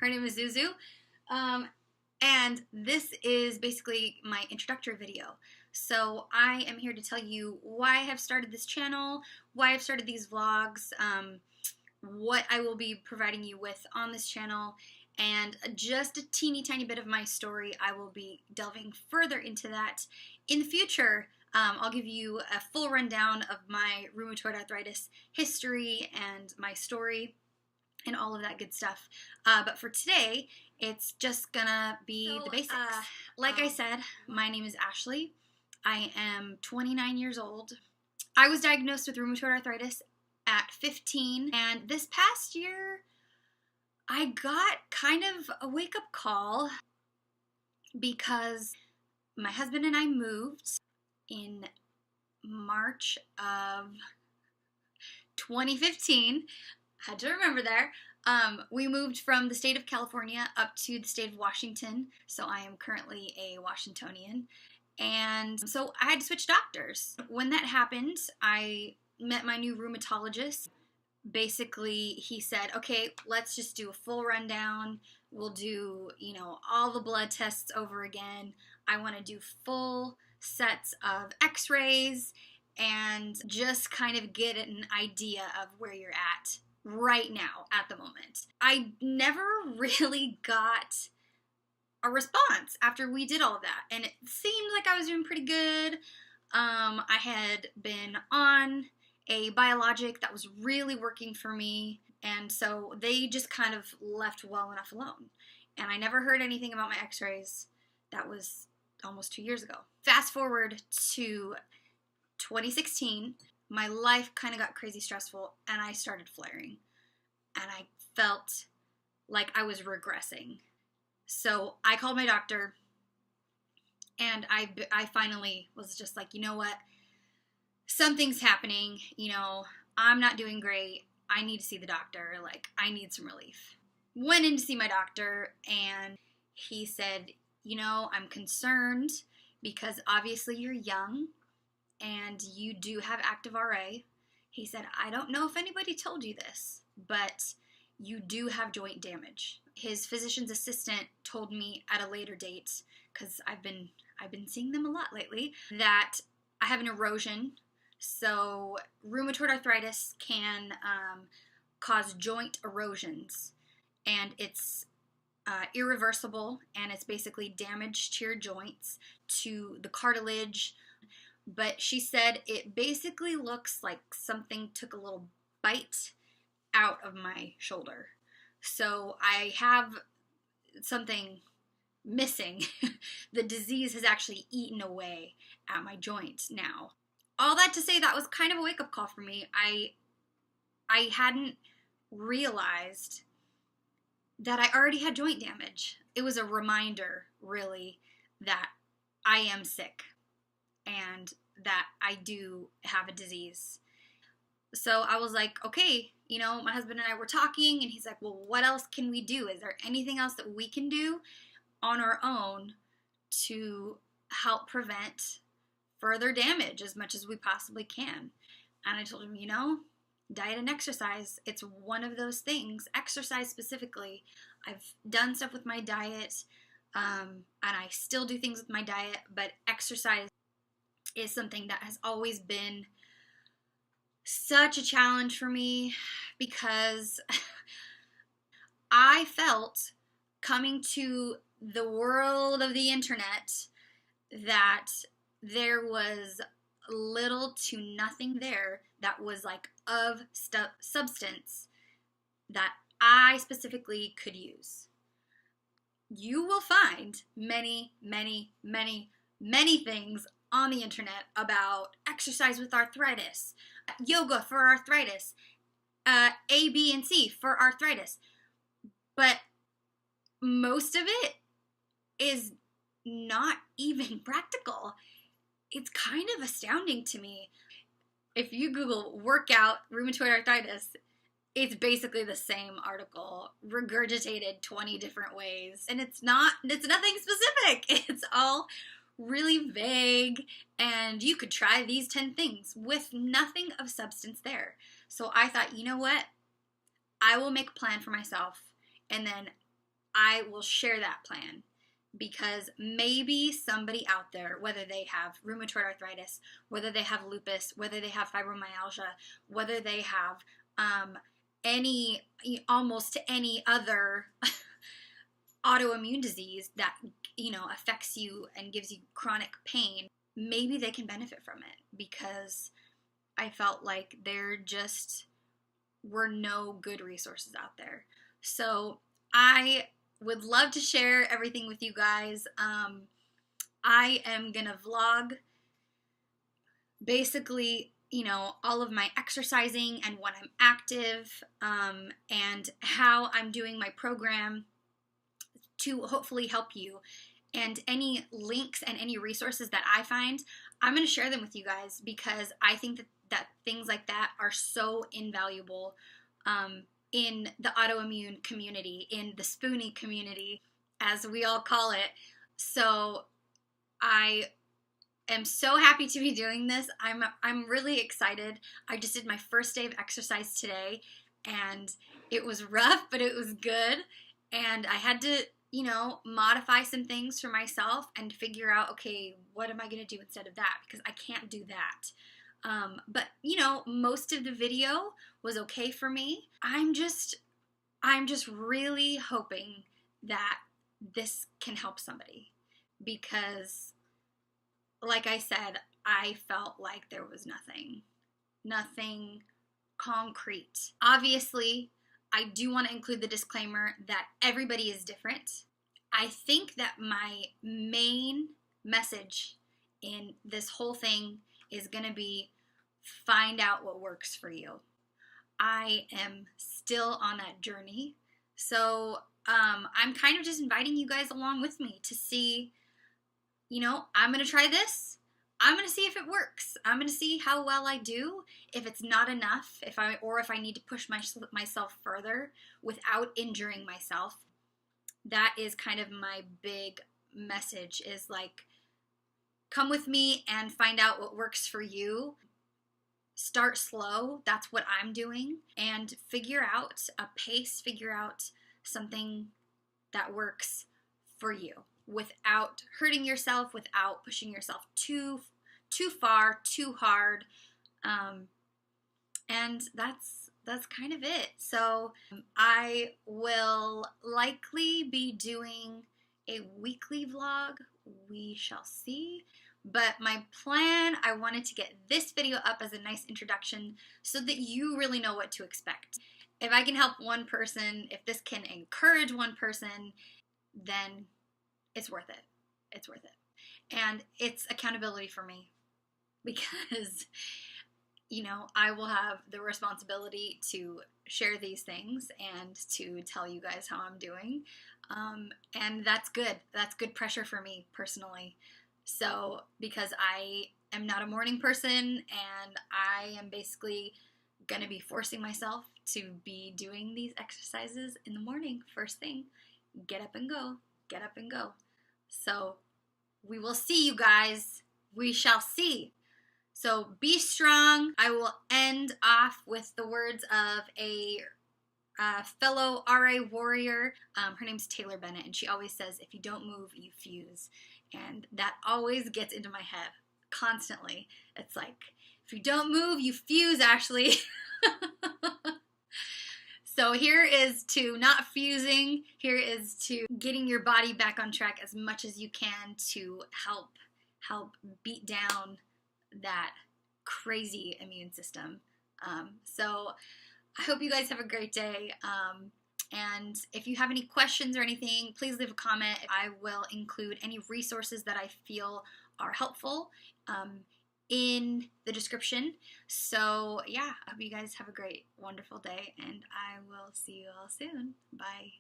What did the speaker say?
Her name is Zuzu. And this is basically my introductory video. So I am here to tell you why I have started this channel, why I've started these vlogs, what I will be providing you with on this channel, and just a teeny tiny bit of my story. I will be delving further into that in the future. I'll give you a full rundown of my rheumatoid arthritis history and my story and all of that good stuff. But for today, it's just gonna be the basics. Like I said, my name is Ashley. I am 29 years old. I was diagnosed with rheumatoid arthritis at 15, and this past year, I got kind of a wake-up call because my husband and I moved in March of 2015. Had to remember there. We moved from the state of California up to the state of Washington, so I am currently a Washingtonian. And so I had to switch doctors. When that happened, I met my new rheumatologist. Basically, he said, okay, let's just do a full rundown. We'll do, all the blood tests over again. I want to do full sets of x-rays and just kind of get an idea of where you're at right now at the moment. I never really got a response after we did all of that, and it seemed like I was doing pretty good. I had been on a biologic that was really working for me, and so they just kind of left well enough alone. And I never heard anything about my x-rays. That was almost 2 years ago. Fast forward to 2016, my life kind of got crazy stressful, and I started flaring, and I felt like I was regressing. So I called my doctor, and I finally was just like, you know what? Something's happening. I'm not doing great. I need to see the doctor. I need some relief. Went in to see my doctor, and he said, I'm concerned because obviously you're young and you do have active RA. He said, I don't know if anybody told you this, but you do have joint damage. His physician's assistant told me at a later date, because I've been seeing them a lot lately, that I have an erosion. So rheumatoid arthritis can cause joint erosions, and it's irreversible, and it's basically damage to your joints, to the cartilage. But she said it basically looks like something took a little bite out of my shoulder. So I have something missing. The disease has actually eaten away at my joint now. All that to say, that was kind of a wake-up call for me. I hadn't realized that I already had joint damage. It was a reminder, really, that I am sick and that I do have a disease. So I was like, okay, my husband and I were talking, and he's like, well, what else can we do? Is there anything else that we can do on our own to help prevent further damage as much as we possibly can? And I told him, diet and exercise, it's one of those things. Exercise specifically. I've done stuff with my diet, and I still do things with my diet, but exercise is something that has always been such a challenge for me, because I felt, coming to the world of the internet, that there was little to nothing there that was of substance that I specifically could use. You will find many, many, many, many things on the internet about exercise with arthritis, yoga for arthritis, A, B, and C for arthritis. But most of it is not even practical. It's kind of astounding to me. If you Google workout rheumatoid arthritis, it's basically the same article regurgitated 20 different ways. And it's nothing specific. It's all really vague, and you could try these 10 things with nothing of substance there. So I thought, you know what? I will make a plan for myself, and then I will share that plan because maybe somebody out there, whether they have rheumatoid arthritis, whether they have lupus, whether they have fibromyalgia, whether they have almost any other autoimmune disease that, affects you and gives you chronic pain, maybe they can benefit from it, because I felt like there just were no good resources out there. So I would love to share everything with you guys. I am gonna vlog basically, all of my exercising and when I'm active, and how I'm doing my program to hopefully help you. And any links and any resources that I find, I'm going to share them with you guys, because I think that things like that are so invaluable in the autoimmune community, in the spoonie community, as we all call it. So I am so happy to be doing this. I'm really excited. I just did my first day of exercise today, and it was rough, but it was good. And I had to, modify some things for myself and figure out, okay, what am I going to do instead of that? Because I can't do that. But, most of the video was okay for me. I'm just really hoping that this can help somebody, because like I said, I felt like there was nothing concrete. Obviously, I do want to include the disclaimer that everybody is different. I think that my main message in this whole thing is going to be find out what works for you. I am still on that journey. So I'm kind of just inviting you guys along with me to see, I'm going to try this. I'm going to see if it works. I'm going to see how well I do. If it's not enough, if I need to push myself further without injuring myself. That is kind of my big message, is like, come with me and find out what works for you. Start slow. That's what I'm doing. And figure out a pace, figure out something that works for you without hurting yourself, without pushing yourself too far, too hard. And that's kind of it. So I will likely be doing a weekly vlog. We shall see. But my plan, I wanted to get this video up as a nice introduction so that you really know what to expect. If I can help one person, if this can encourage one person, then it's worth it. It's worth it. And it's accountability for me, because, I will have the responsibility to share these things and to tell you guys how I'm doing. And that's good. That's good pressure for me personally. So, because I am not a morning person, and I am basically going to be forcing myself to be doing these exercises in the morning, first thing. Get up and go. Get up and go. So, we will see, you guys. We shall see. So, be strong. I will end off with the words of a fellow RA warrior. Her name's Taylor Bennett, and she always says, if you don't move, you fuse. And that always gets into my head constantly. It's like, if you don't move, you fuse, Ashley. So here is to not fusing. Here is to getting your body back on track as much as you can to help beat down that crazy immune system. So I hope you guys have a great day. And if you have any questions or anything, please leave a comment. I will include any resources that I feel are helpful in the description. So yeah, I hope you guys have a great, wonderful day, and I will see you all soon. Bye.